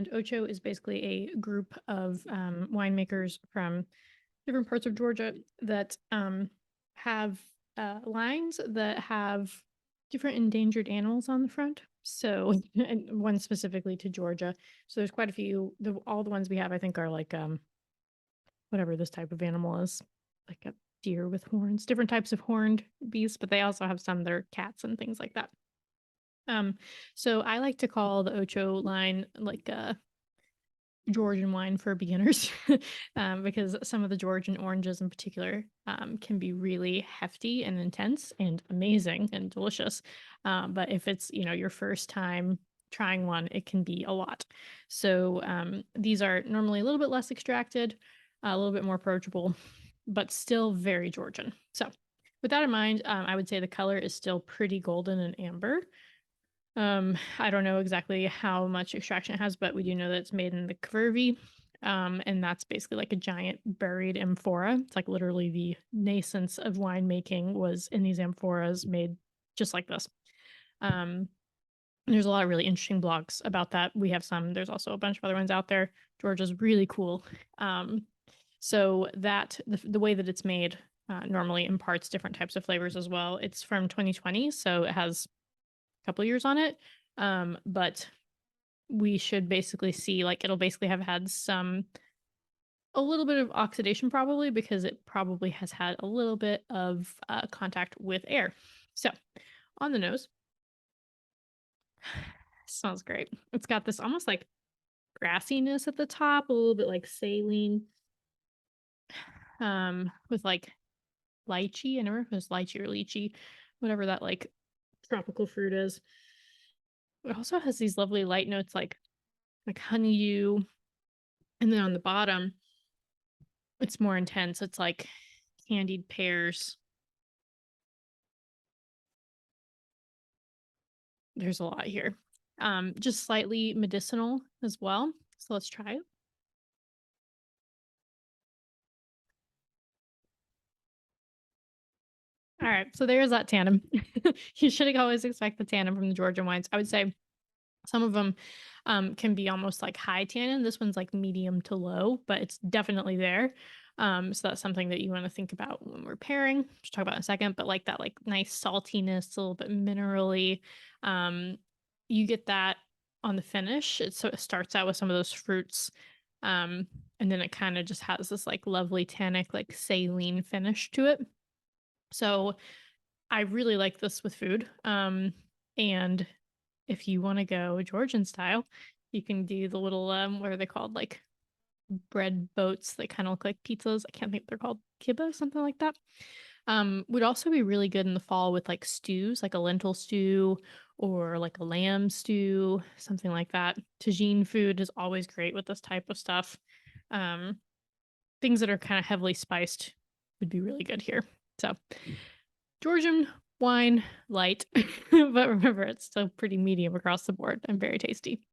And Ocho is basically a group of winemakers from different parts of Georgia that have lines that have different endangered animals on the front. So, and one specifically to Georgia. So there's quite a few. All the ones we have, I think, are like whatever this type of animal is, like a deer with horns, different types of horned beasts. But they also have some that are cats and things like that. Um, so I like to call the Ocho line like Georgian wine for beginners, because some of the Georgian oranges in particular can be really hefty and intense and amazing and delicious. But if it's your first time trying one, it can be a lot. So these are normally a little bit less extracted, a little bit more approachable, but still very Georgian. So with that in mind, I would say the color is still pretty golden and amber. I don't know exactly how much extraction it has, but we do know that it's made in the Kakhuri. And that's basically like a giant buried amphora. It's like literally the nascence of winemaking was in these amphoras made just like this. Um, there's a lot of really interesting blogs about that. We have some. There's also a bunch of other ones out there. Georgia's really cool. So that the way that it's made normally imparts different types of flavors as well. It's from 2020, so it has couple years on it. But we should basically see like it'll basically have had a little bit of oxidation probably because it probably has had a little bit of contact with air. So on the nose, smells great. It's got this almost like grassiness at the top, a little bit like saline, with like lychee. I never know if it's lychee or lychee, whatever that like tropical fruit is. It also has these lovely light notes like honeydew. And then on the bottom, it's more intense. It's like candied pears. There's a lot here. Just slightly medicinal as well. So let's try it. All right, so there's that tannin. You should always expect the tannin from the Georgian wines. I would say some of them can be almost like high tannin. This one's like medium to low, but it's definitely there. So that's something that you want to think about when we're pairing. Just talk about in a second, but like that like nice saltiness, a little bit minerally. Um, you get that on the finish. So it starts out with some of those fruits. And then it kind of just has this like lovely tannic, like saline finish to it. So I really like this with food. And if you want to go Georgian style, you can do the little what are they called? Like bread boats that kind of look like pizzas. I can't think they're called kibbeh, something like that. Would also be really good in the fall with like stews, like a lentil stew or like a lamb stew, something like that. Tagine food is always great with this type of stuff. Um, things that are kind of heavily spiced would be really good here. So Georgian wine, light, but remember it's still pretty medium across the board and very tasty.